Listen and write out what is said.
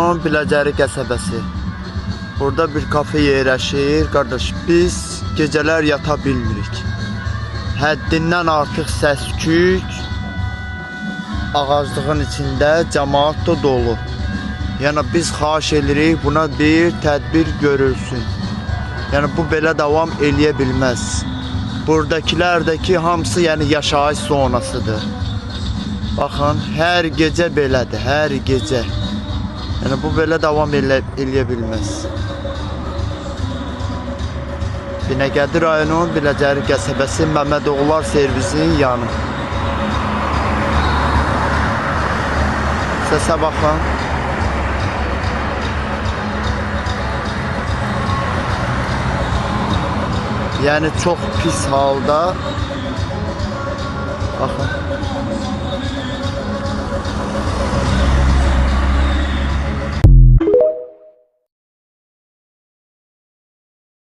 rayonunun Biləcəri qəsəbəsi. Burada bir kafe yerləşir. Qardaş, biz gecələr yata bilmirik. Həddindən artıq səs-küy, ağaclığın içində cəmaat da dolu. Yəni biz xahiş edirik, buna bir tədbir görülsün. Yəni bu belə davam eləyə bilməz. Buradakılardakı hamısı yəni yaşayış zonasıdır. Baxın, hər gecə belədir, hər gecə. Yəni bu belə davam eləyə bilməz. Binəqədi rayonunun Biləcəri qəsəbəsi Məmmədoğullar servisinin yanı. Səsə baxın. Yəni çox pis halda. Baxın.